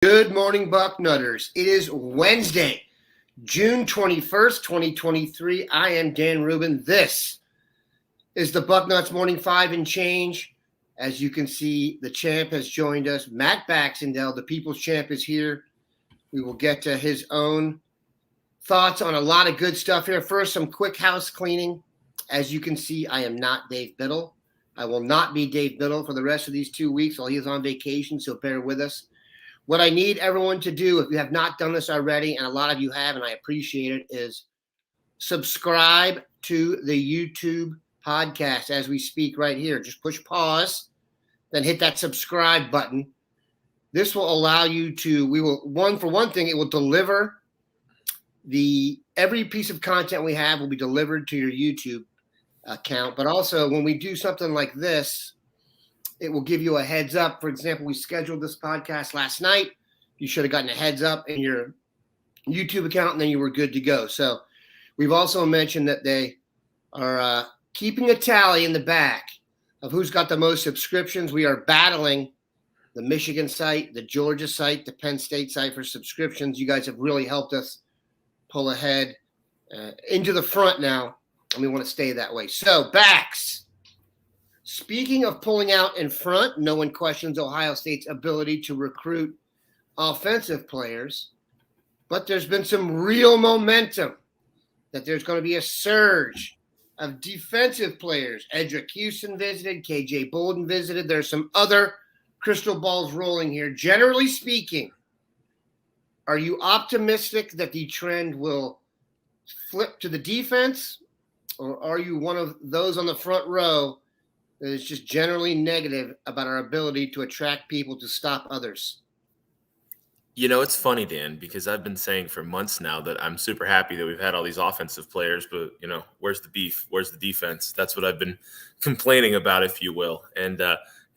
Good morning, Bucknutters. It is Wednesday, June 21st, 2023. I am Dan Rubin. This is the Bucknuts Morning 5 and change. As you can see, the champ has joined us. Matt Baxendell, the people's champ, is here. We will get to his own thoughts on a lot of good stuff here. First, some quick house cleaning. As you can see, I am not Dave Biddle. I will not be Dave Biddle for the rest of these 2 weeks while he is on vacation, so bear with us. What I need everyone to do, if you have not done this already, and a lot of you have, and I appreciate it, is subscribe to the YouTube podcast as we speak right here. Just push pause, then hit that subscribe button. This will allow you to, for one thing, it will deliver every piece of content we have will be delivered to your YouTube account. But also when we do something like this, it will give you a heads up. For example, we scheduled this podcast last night. You should have gotten a heads up in your YouTube account, and then you were good to go. So we've also mentioned that they are keeping a tally in the back of who's got the most subscriptions. We are battling the Michigan site, the Georgia site, the Penn State site for subscriptions. You guys have really helped us pull ahead into the front now, and we want to stay that way. So, Bax. Speaking of pulling out in front, no one questions Ohio State's ability to recruit offensive players, but there's been some real momentum that there's going to be a surge of defensive players. Edric Houston visited, KJ Bolden visited. There's some other crystal balls rolling here. Generally speaking, are you optimistic that the trend will flip to the defense, or are you one of those on the front row that is just generally negative about our ability to attract people to stop others? You know, it's funny, Dan, because I've been saying for months now that I'm super happy that we've had all these offensive players, but, where's the beef? Where's the defense? That's what I've been complaining about, if you will. And,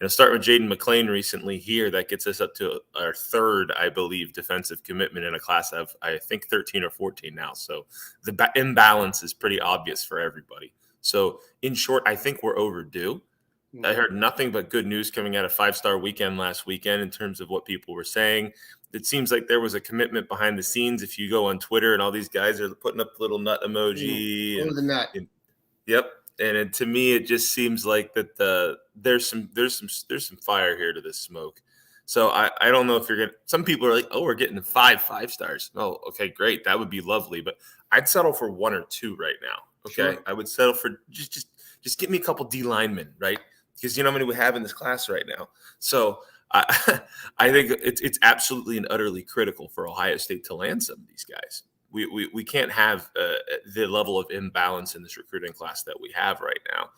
starting with Jaden McClain recently here, that gets us up to our third, I believe, defensive commitment in a class of, I think, 13 or 14 now. So the imbalance is pretty obvious for everybody. So in short, I think we're overdue. I heard nothing but good news coming out of Five-Star Weekend last weekend in terms of what people were saying. It seems like there was a commitment behind the scenes. If you go on Twitter and all these guys are putting up the little nut emoji. The nut. Yep. And to me, it just seems like that there's some fire here to this smoke. So I don't know if you're gonna. Some people are like, oh, we're getting five stars. Oh, okay, great, that would be lovely. But I'd settle for one or two right now. Okay, sure. I would settle for just give me a couple D linemen, right? Because you know how many we have in this class right now. So I think it's absolutely and utterly critical for Ohio State to land some of these guys. We can't have the level of imbalance in this recruiting class that we have right now.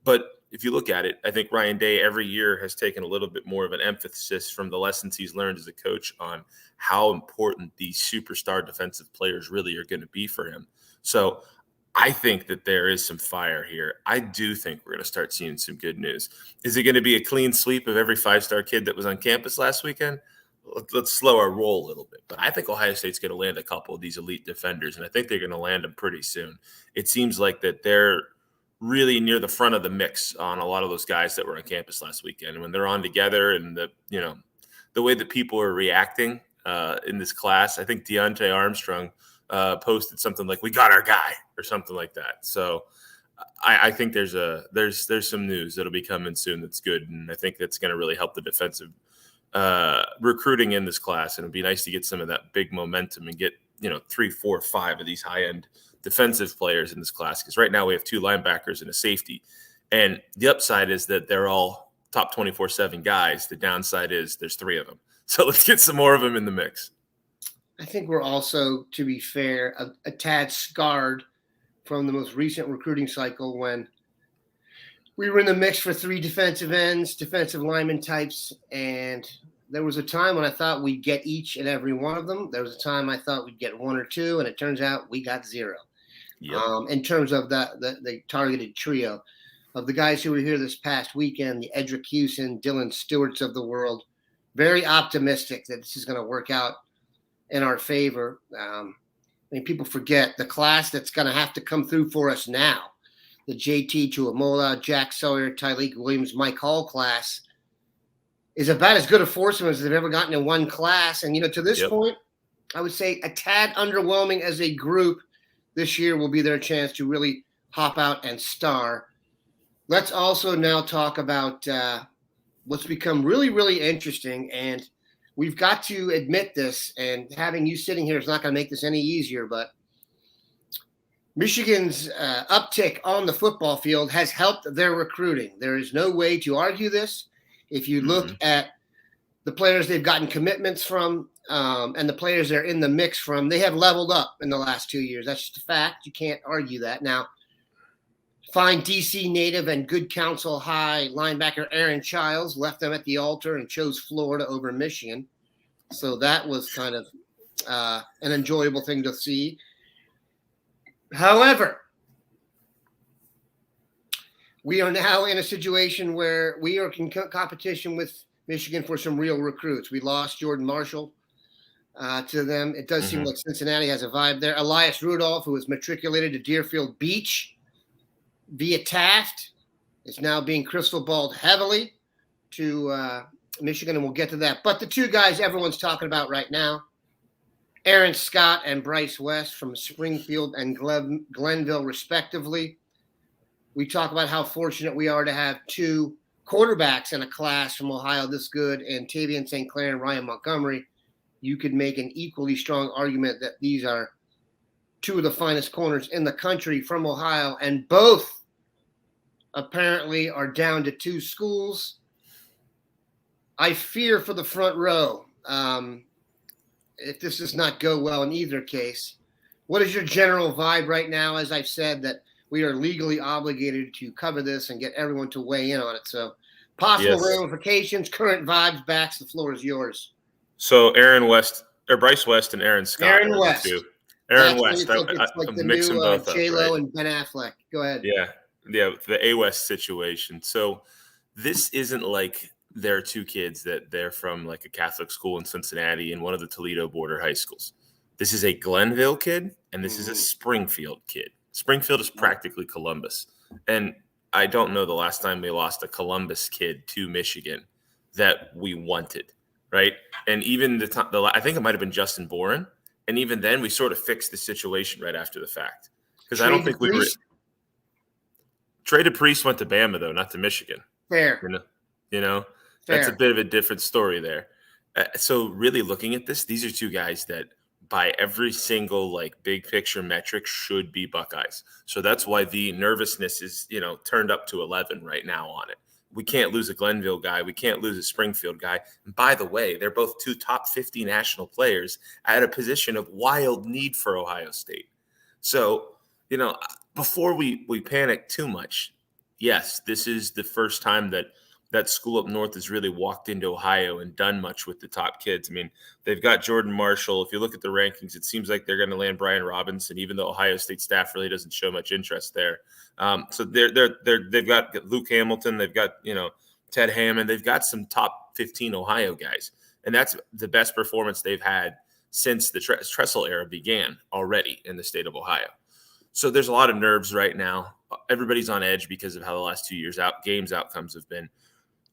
But if you look at it, I think Ryan Day every year has taken a little bit more of an emphasis from the lessons he's learned as a coach on how important these superstar defensive players really are going to be for him. So I think that there is some fire here. I do think we're going to start seeing some good news. Is it going to be a clean sweep of every five-star kid that was on campus last weekend? Let's slow our roll a little bit. But I think Ohio State's going to land a couple of these elite defenders, and I think they're going to land them pretty soon. It seems like that they're really near the front of the mix on a lot of those guys that were on campus last weekend. And when they're on together and the way that people are reacting in this class, I think Deontay Armstrong posted something like, "We got our guy," or something like that. So I think there's some news that'll be coming soon that's good, and I think that's going to really help the defensive recruiting in this class. And it'd be nice to get some of that big momentum and get 3, 4, 5 of these high-end defensive players in this class, because right now we have 2 linebackers and a safety, and the upside is that they're all top 24/7 guys. The downside is there's 3 of them, so let's get some more of them in the mix. I think we're also, to be fair, a tad scarred from the most recent recruiting cycle when we were in the mix for 3 defensive ends, defensive lineman types, and there was a time when I thought we'd get each and every one of them. There was a time I thought we'd get 1 or 2, and it turns out we got 0. Yep. In terms of the targeted trio of the guys who were here this past weekend, the Edric Houston, Dylan Stewarts of the world, very optimistic that this is going to work out in our favor. I mean, people forget the class that's going to have to come through for us now. The JT Tuamola, Jack Sawyer, Tyleek Williams, Mike Hall class is about as good a foursome as they've ever gotten in one class. And, to this point, I would say a tad underwhelming as a group. This year will be their chance to really hop out and star. Let's also now talk about what's become really, really interesting. And we've got to admit this, and having you sitting here is not going to make this any easier, but Michigan's uptick on the football field has helped their recruiting. There is no way to argue this. If you look at the players they've gotten commitments from and the players they're in the mix from, they have leveled up in the last 2 years. That's just a fact. You can't argue that. Now, fine DC native and good Council High linebacker Aaron Childs left them at the altar and chose Florida over Michigan. So that was kind of an enjoyable thing to see. However, we are now in a situation where we are in competition with Michigan for some real recruits. We lost Jordan Marshall to them. It does seem like Cincinnati has a vibe there. Elias Rudolph, who was matriculated to Deerfield Beach via Taft, is now being crystal balled heavily to Michigan, and we'll get to that. But the two guys everyone's talking about right now, Aaron Scott and Bryce West from Springfield and Glenville, respectively. We talk about how fortunate we are to have two quarterbacks in a class from Ohio this good, and Tavian St. Clair and Ryan Montgomery. You could make an equally strong argument that these are two of the finest corners in the country from Ohio, and both apparently are down to two schools. I fear for the front row if this does not go well in either case. What is your general vibe right now? As I've said, that we are legally obligated to cover this and get everyone to weigh in on it. So possible ramifications, current vibes, backs, the floor is yours. So Bryce West and Aaron Scott. Aaron West. Aaron West. It's like the mixing new both J-Lo up, right? and Ben Affleck. Go ahead. Yeah, the A-West situation. So this isn't like there are two kids that they're from like a Catholic school in Cincinnati and one of the Toledo border high schools. This is a Glenville kid, and this is a Springfield kid. Springfield is practically Columbus. And I don't know the last time we lost a Columbus kid to Michigan that we wanted, right? And even I think it might have been Justin Boren. And even then, we sort of fixed the situation right after the fact. Because I don't think we were – Trey DePriest went to Bama, though, not to Michigan. Fair. That's a bit of a different story there. So really looking at this, these are two guys that by every single like big picture metric should be Buckeyes. So that's why the nervousness is, turned up to 11 right now on it. We can't lose a Glenville guy. We can't lose a Springfield guy. And by the way, they're both two top 50 national players at a position of wild need for Ohio State. So, before we panic too much, yes, this is the first time that school up north has really walked into Ohio and done much with the top kids. I mean, they've got Jordan Marshall. If you look at the rankings, it seems like they're going to land Brian Robinson, even though Ohio State staff really doesn't show much interest there. So they've got Luke Hamilton. They've got, Ted Hammond. They've got some top 15 Ohio guys. And that's the best performance they've had since the Tressel era began already in the state of Ohio. So there's a lot of nerves right now. Everybody's on edge because of how the last 2 years games outcomes have been.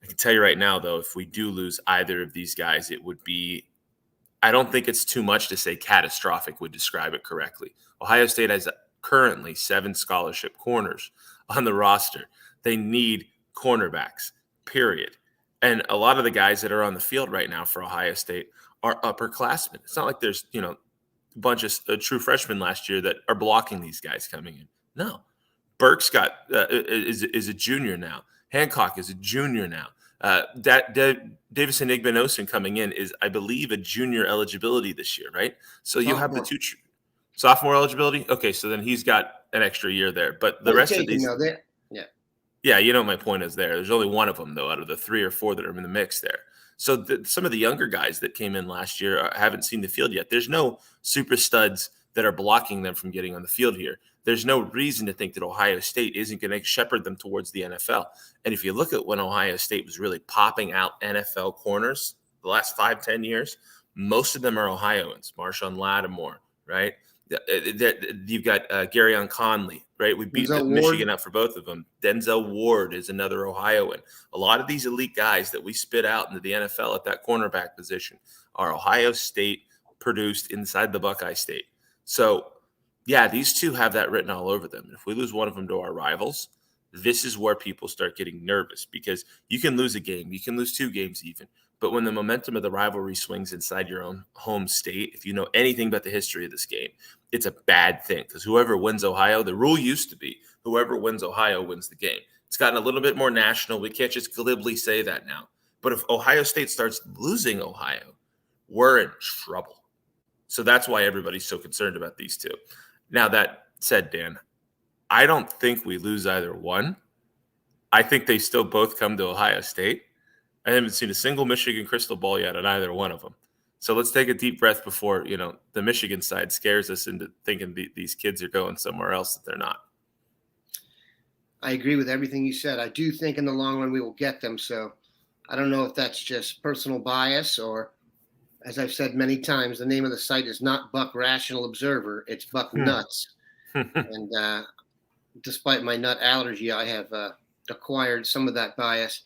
I can tell you right now, though, if we do lose either of these guys, it would be – I don't think it's too much to say catastrophic would describe it correctly. Ohio State has currently 7 scholarship corners on the roster. They need cornerbacks, period. And a lot of the guys that are on the field right now for Ohio State are upperclassmen. It's not like there's, a bunch of true freshmen last year that are blocking these guys coming in. No. Burke's is a junior now. Hancock is a junior now. Davison Igbinosun coming in is, I believe, a junior eligibility this year, right? So you have the two sophomore eligibility. Okay, so then he's got an extra year there. But the rest of these, yeah, you know what my point is there. There's only one of them though out of the 3 or 4 that are in the mix there. So some of the younger guys that came in last year haven't seen the field yet. There's no super studs that are blocking them from getting on the field here. There's no reason to think that Ohio State isn't going to shepherd them towards the NFL. And if you look at when Ohio State was really popping out NFL corners the last 5-10 years, most of them are Ohioans. Marshawn Lattimore, right? You've got Gary Conley, right? We beat Michigan up for both of them. Denzel Ward is another Ohioan. A lot of these elite guys that we spit out into the NFL at that cornerback position are Ohio State produced inside the Buckeye State. So, yeah, these two have that written all over them. If we lose one of them to our rivals, this is where people start getting nervous, because you can lose a game, you can lose 2 games even. But when the momentum of the rivalry swings inside your own home state, if you know anything about the history of this game, it's a bad thing, because whoever wins Ohio, the rule used to be whoever wins Ohio wins the game. It's gotten a little bit more national. We can't just glibly say that now. But if Ohio State starts losing Ohio, we're in trouble. So that's why everybody's so concerned about these two. Now, that said, Dan, I don't think we lose either one. I think they still both come to Ohio State. I haven't seen a single Michigan crystal ball yet on either one of them. So let's take a deep breath before, the Michigan side scares us into thinking these kids are going somewhere else that they're not. I agree with everything you said. I do think in the long run we will get them. So I don't know if that's just personal bias or, as I've said many times, the name of the site is not Buck Rational Observer. It's Bucknuts. And despite my nut allergy, I have acquired some of that bias.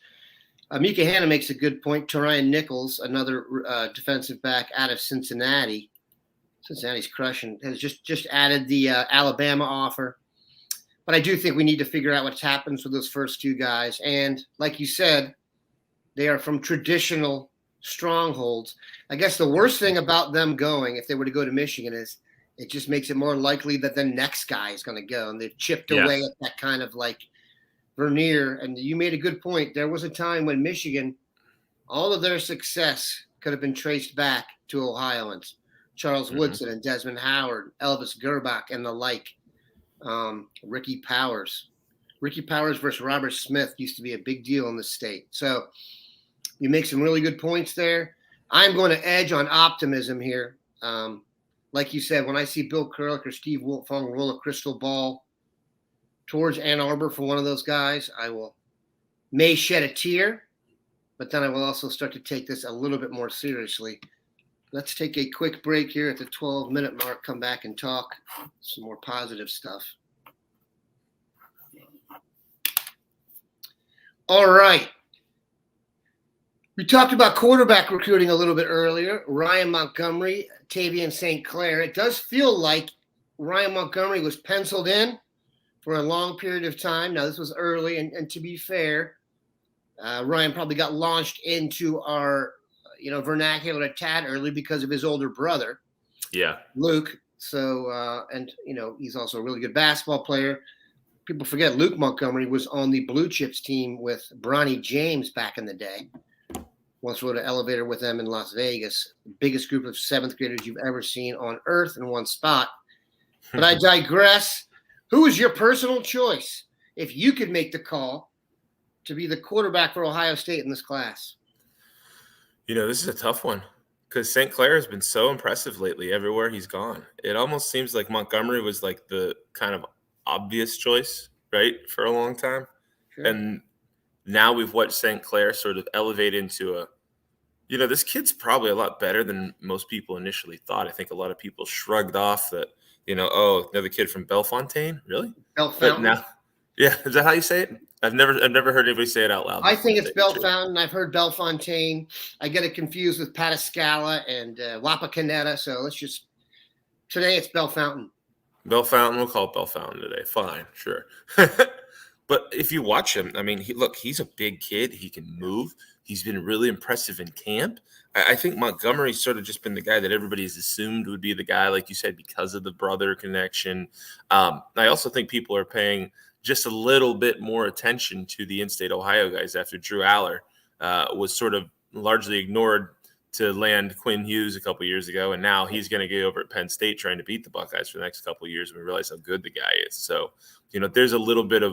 Mika Hanna makes a good point. Torian Nichols, another defensive back out of Cincinnati. Cincinnati's crushing. Has just added the Alabama offer. But I do think we need to figure out what happens with those first 2 guys. And like you said, they are from traditional strongholds. I guess the worst thing about them going, if they were to go to Michigan, is it just makes it more likely that the next guy is going to go. And they've chipped away at that kind of like veneer. And you made a good point. There was a time when Michigan, all of their success could have been traced back to Ohioans. Charles Woodson and Desmond Howard, Elvis Gerbach and the like. Ricky Powers. Ricky Powers versus Robert Smith used to be a big deal in the state. So you make some really good points there. I'm going to edge on optimism here. Like you said, when I see Bill Kurlick or Steve Wiltfong roll a crystal ball towards Ann Arbor for one of those guys, I may shed a tear, but then I will also start to take this a little bit more seriously. Let's take a quick break here at the 12-minute mark, come back and talk some more positive stuff. All right. We talked about quarterback recruiting a little bit earlier. Ryan Montgomery, Tavian St. Clair. It does feel like Ryan Montgomery was penciled in for a long period of time. Now, this was early, and to be fair, Ryan probably got launched into our vernacular a tad early because of his older brother, Luke. So, and he's also a really good basketball player. People forget Luke Montgomery was on the Blue Chips team with Bronny James back in the day. Once rode an elevator with them in Las Vegas. The biggest group of 7th graders you've ever seen on earth in one spot. But I digress. Who is your personal choice if you could make the call to be the quarterback for Ohio State in this class? This is a tough one because St. Clair has been so impressive lately everywhere he's gone. It almost seems like Montgomery was like the kind of obvious choice, right, for a long time. Sure. And now we've watched St. Clair sort of elevate into this kid's probably a lot better than most people initially thought. I think a lot of people shrugged off that, another kid from Bellefontaine, really? Bellefontaine. Is that how you say it? I've never heard anybody say it out loud. I think it's Bellefontaine. I've heard Bellefontaine. I get it confused with Patascala and Wapakoneta. So today it's Bellefontaine. Bellefontaine, we'll call it Bellefontaine today. Fine, sure. But if you watch him, I mean, he's a big kid. He can move. He's been really impressive in camp. I think Montgomery's sort of just been the guy that everybody's assumed would be the guy, like you said, because of the brother connection. I also think people are paying just a little bit more attention to the in-state Ohio guys after Drew Aller was sort of largely ignored to land Quinn Hughes a couple years ago, and now he's going to get over at Penn State trying to beat the Buckeyes for the next couple of years, and we realize how good the guy is. So, there's a little bit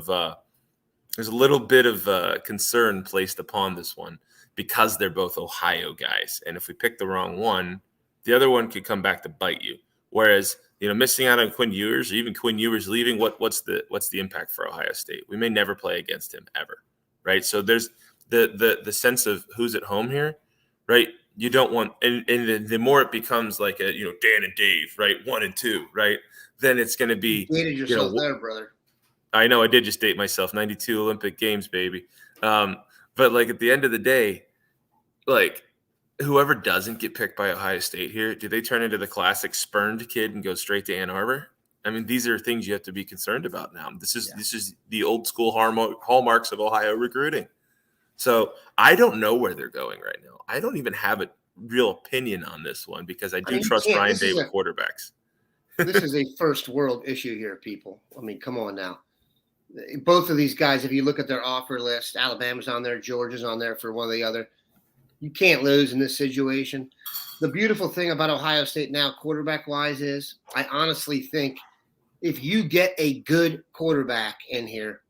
of concern placed upon this one because they're both Ohio guys, and if we pick the wrong one, the other one could come back to bite you. Whereas, missing out on Quinn Ewers or even Quinn Ewers leaving, what's the impact for Ohio State? We may never play against him ever, right? So there's the sense of who's at home here, right? you don't want, and the more it becomes like a, Dan and Dave, right? 1 and 2, right? Then it's going to You be, dated yourself there, brother. I know I did just date myself. 92 Olympic Games, baby. But like at the end of the day, like whoever doesn't get picked by Ohio State here, do they turn into the classic spurned kid and go straight to Ann Arbor? I mean, these are things you have to be concerned about now. This is the old school hallmarks of Ohio recruiting. So I don't know where they're going right now. I don't even have a real opinion on this one because I do trust Brian Day with quarterbacks. This is a first world issue here, people. I mean, come on now. Both of these guys, if you look at their offer list, Alabama's on there, Georgia's on there for one or the other. You can't lose in this situation. The beautiful thing about Ohio State now, quarterback-wise, is I honestly think if you get a good quarterback in here,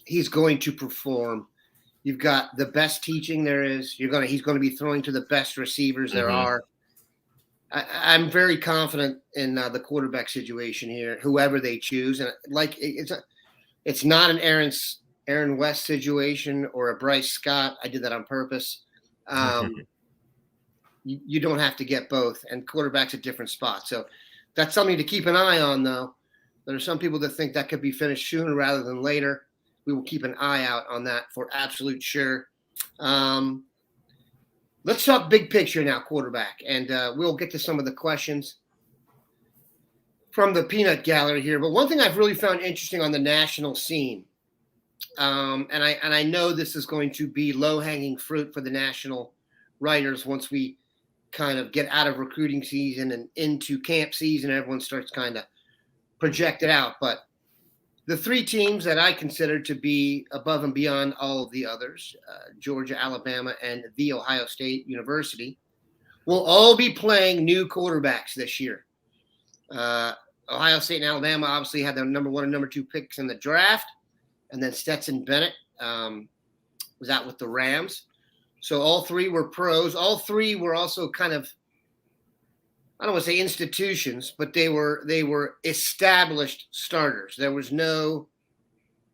he's going to perform. You've got the best teaching there is. He's going to be throwing to the best receivers there are. I'm very confident in the quarterback situation here, whoever they choose, and it's not an Aaron West situation or a Bryce Scott. I did that on purpose. You don't have to get both, and quarterback's a different spot. So that's something to keep an eye on, though. There are some people that think that could be finished sooner rather than later. We will keep an eye out on that for absolute sure. Let's talk big picture now, quarterback, and we'll get to some of the questions from the peanut gallery here. But one thing I've really found interesting on the national scene, and I know this is going to be low-hanging fruit for the national writers once we kind of get out of recruiting season and into camp season, everyone starts kind of project it out. But the three teams that I consider to be above and beyond all of the others, Georgia, Alabama, and The Ohio State University, will all be playing new quarterbacks this year. Ohio State and Alabama obviously had their number 1 and number 2 picks in the draft, and then Stetson Bennett was out with the Rams. So all three were pros. All three were also kind of, I don't want to say institutions, but they were established starters. There was no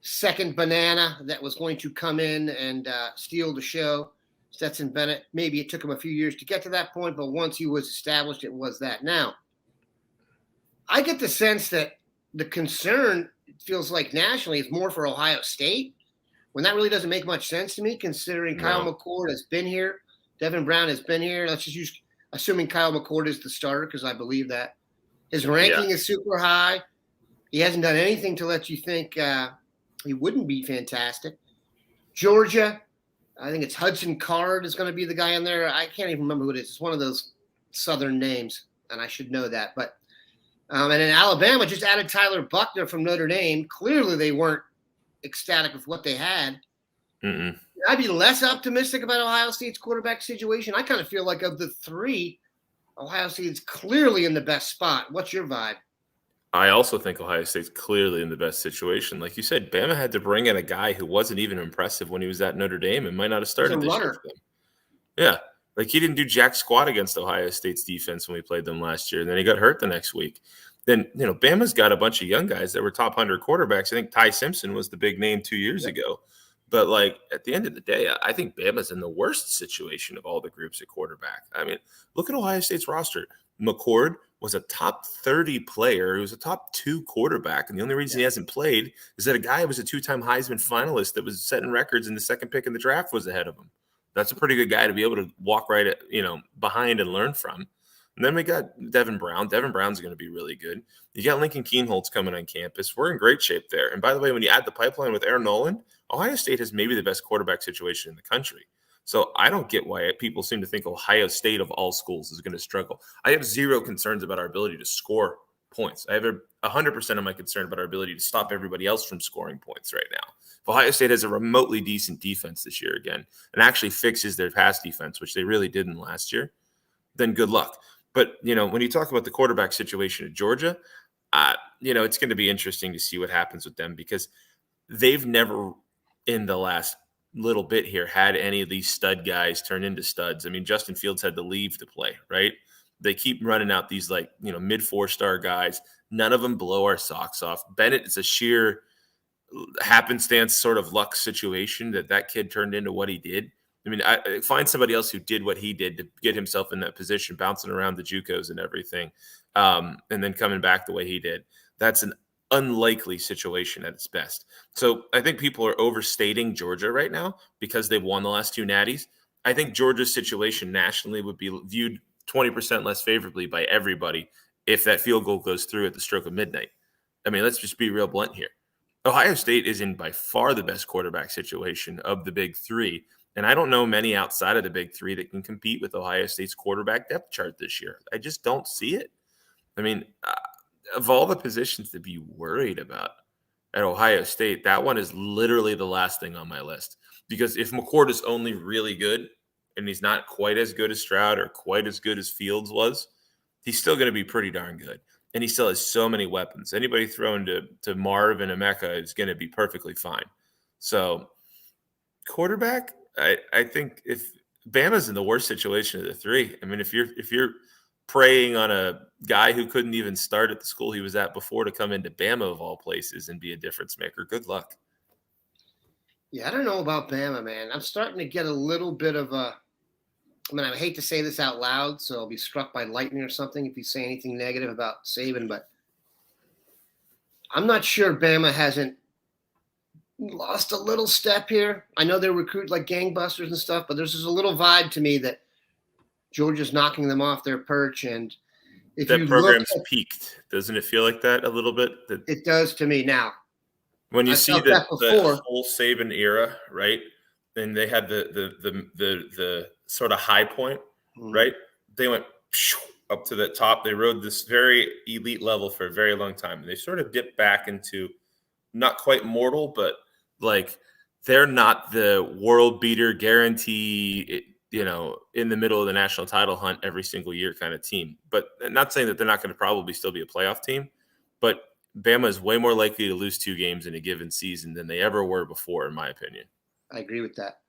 second banana that was going to come in and steal the show. Stetson Bennett, maybe it took him a few years to get to that point, but once he was established, it was that. Now, I get the sense that the concern, it feels like nationally, is more for Ohio State, when that really doesn't make much sense to me, considering Kyle McCord has been here, Devin Brown has been here. Let's just use, assuming Kyle McCord is the starter, because I believe that. His ranking is super high. He hasn't done anything to let you think he wouldn't be fantastic. Georgia, I think it's Hudson Card is going to be the guy in there. I can't even remember who it is. It's one of those Southern names, and I should know that. But and then Alabama just added Tyler Buckner from Notre Dame. Clearly, they weren't ecstatic with what they had. I'd be less optimistic about Ohio State's quarterback situation. I kind of feel like of the three, Ohio State's clearly in the best spot. What's your vibe? I also think Ohio State's clearly in the best situation. Like you said, Bama had to bring in a guy who wasn't even impressive when he was at Notre Dame and might not have started this year for them. Yeah. Like he didn't do jack squat against Ohio State's defense when we played them last year. And then he got hurt the next week. Then, Bama's got a bunch of young guys that were top 100 quarterbacks. I think Ty Simpson was the big name 2 years ago. But, like, at the end of the day, I think Bama's in the worst situation of all the groups at quarterback. I mean, look at Ohio State's roster. McCord was a top 30 player. He was a top 2 quarterback. And the only reason he hasn't played is that a guy who was a 2-time Heisman finalist that was setting records and the second pick in the draft was ahead of him. That's a pretty good guy to be able to walk right at, behind and learn from. And then we got Devin Brown. Devin Brown's going to be really good. You got Lincoln Keenholz coming on campus. We're in great shape there. And by the way, when you add the pipeline with Aaron Nolan, Ohio State has maybe the best quarterback situation in the country. So I don't get why people seem to think Ohio State of all schools is going to struggle. I have zero concerns about our ability to score points. I have 100% of my concern about our ability to stop everybody else from scoring points right now. If Ohio State has a remotely decent defense this year again and actually fixes their pass defense, which they really didn't last year, then good luck. But, when you talk about the quarterback situation at Georgia, it's going to be interesting to see what happens with them because they've never in the last little bit here had any of these stud guys turn into studs. I mean, Justin Fields had to leave to play, right? They keep running out these mid 4-star guys. None of them blow our socks off. Bennett is a sheer happenstance sort of luck situation that kid turned into what he did. I mean, I find somebody else who did what he did to get himself in that position, bouncing around the JUCOs and everything, and then coming back the way he did. That's an unlikely situation at its best. So I think people are overstating Georgia right now because they've won the last 2 natties. I think Georgia's situation nationally would be viewed 20% less favorably by everybody if that field goal goes through at the stroke of midnight. I mean, let's just be real blunt here. Ohio State is in by far the best quarterback situation of the big 3. And I don't know many outside of the big 3 that can compete with Ohio State's quarterback depth chart this year. I just don't see it. I mean, of all the positions to be worried about at Ohio State, that one is literally the last thing on my list. Because if McCord is only really good and he's not quite as good as Stroud or quite as good as Fields was, he's still going to be pretty darn good. And he still has so many weapons. Anybody thrown to Marv and Emeka is going to be perfectly fine. So quarterback, I think if Bama's in the worst situation of the 3. I mean, if you're preying on a guy who couldn't even start at the school he was at before to come into Bama of all places and be a difference maker, good luck. Yeah, I don't know about Bama, man. I'm starting to get a little bit of a – I mean, I hate to say this out loud, so I'll be struck by lightning or something if you say anything negative about Saban, but I'm not sure Bama hasn't lost a little step here. I know they recruit like gangbusters and stuff, but there's just a little vibe to me that Georgia's knocking them off their perch. And if that you program's peaked, doesn't it feel like that a little bit? It does to me now. When you see the whole Saban era, right? And they had the sort of high point, right? They went up to the top. They rode this very elite level for a very long time. And they sort of dipped back into not quite mortal, but like they're not the world beater guarantee, in the middle of the national title hunt every single year kind of team. But not saying that they're not going to probably still be a playoff team, but Bama is way more likely to lose 2 games in a given season than they ever were before, in my opinion. I agree with that.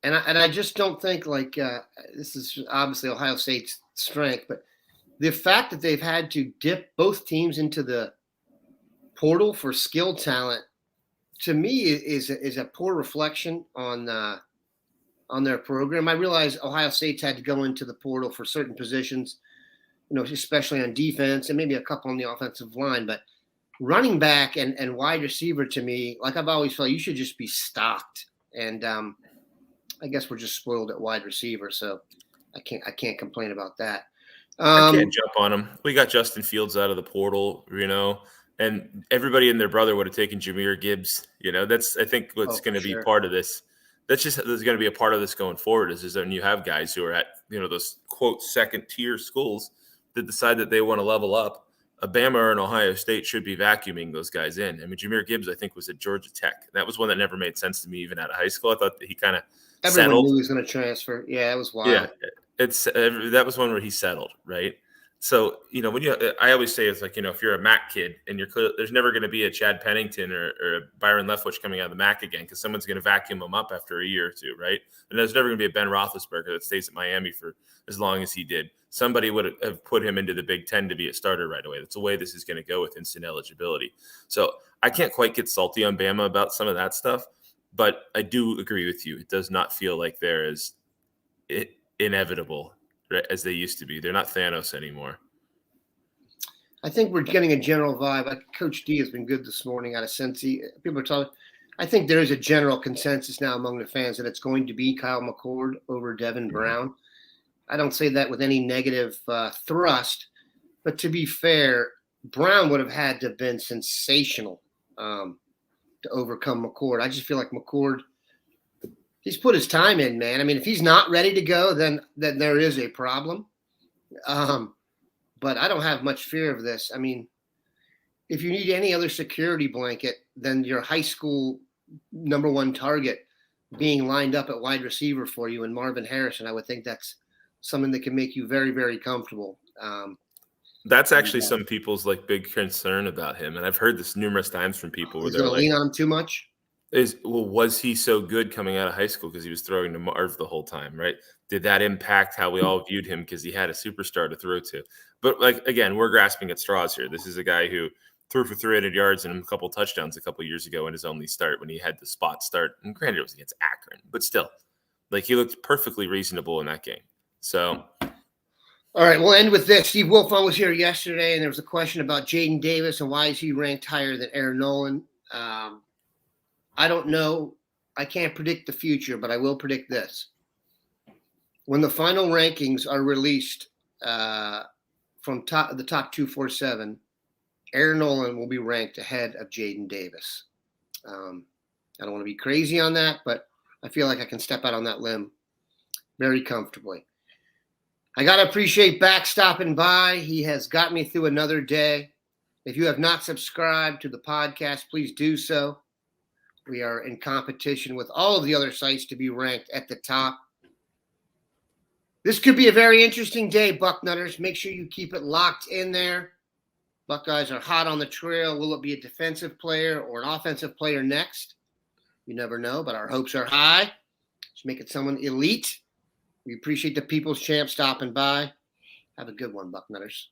And I just don't think this is obviously Ohio State's strength, but the fact that they've had to dip both teams into the portal for skill talent, to me, is a poor reflection on their program. I realize Ohio State's had to go into the portal for certain positions, especially on defense and maybe a couple on the offensive line, but running back and wide receiver, to me, like I've always felt, you should just be stocked. And I guess we're just spoiled at wide receiver, so I can't complain about that. I can't jump on him. We got Justin Fields out of the portal, and everybody and their brother would have taken Jahmyr Gibbs. That's I think what's going to be part of this. There's going to be a part of this going forward is when you have guys who are at those quote second tier schools that decide that they want to level up. Bama or an Ohio State should be vacuuming those guys in. I mean, Jahmyr Gibbs, I think, was at Georgia Tech. That was one that never made sense to me even out of high school. I thought that he kind of everyone knew he was going to transfer. Yeah, it was wild. Yeah, that was one where he settled, right? So I always say it's like if you're a MAC kid and there's never going to be a Chad Pennington or a Byron Leftwich coming out of the MAC again because someone's going to vacuum him up after a year or two, right? And there's never going to be a Ben Roethlisberger that stays at Miami for as long as he did. Somebody would have put him into the Big Ten to be a starter right away. That's the way this is going to go with instant eligibility. So I can't quite get salty on Bama about some of that stuff, but I do agree with you. It does not feel like they're as inevitable as they used to be. They're not Thanos anymore. I think we're getting a general vibe. Coach D has been good this morning out of Cincy. People are talking. I think there is a general consensus now among the fans that it's going to be Kyle McCord over Devin Brown. I don't say that with any negative thrust, but to be fair, Brown would have had to have been sensational to overcome McCord. I just feel like McCord, he's put his time in, man. I mean, if he's not ready to go, then there is a problem. But I don't have much fear of this. I mean, if you need any other security blanket than your high school number 1 target being lined up at wide receiver for you and Marvin Harrison, I would think that's something that can make you very, very comfortable. That's actually some people's big concern about him. And I've heard this numerous times from people where they're going to lean on him too much. Was he so good coming out of high school because he was throwing to Marv the whole time, right? Did that impact how we all viewed him because he had a superstar to throw to? But again, we're grasping at straws here. This is a guy who threw for 300 yards and a couple touchdowns a couple years ago in his only start when he had the spot start. And granted, it was against Akron, but still, Like he looked perfectly reasonable in that game. So, all right, we'll end with this. Steve Wilfon was here yesterday, and there was a question about Jaden Davis and why is he ranked higher than Aaron Nolan. I don't know. I can't predict the future, but I will predict this. When the final rankings are released from the top 247, Aaron Nolan will be ranked ahead of Jaden Davis. I don't want to be crazy on that, but I feel like I can step out on that limb very comfortably. I got to appreciate Bax stopping by. He has got me through another day. If you have not subscribed to the podcast, please do so. We are in competition with all of the other sites to be ranked at the top. This could be a very interesting day, Bucknutters. Make sure you keep it locked in there. Buckeyes are hot on the trail. Will it be a defensive player or an offensive player next? You never know, but our hopes are high. Let's make it someone elite. We appreciate the People's Champ stopping by. Have a good one, Bucknutters.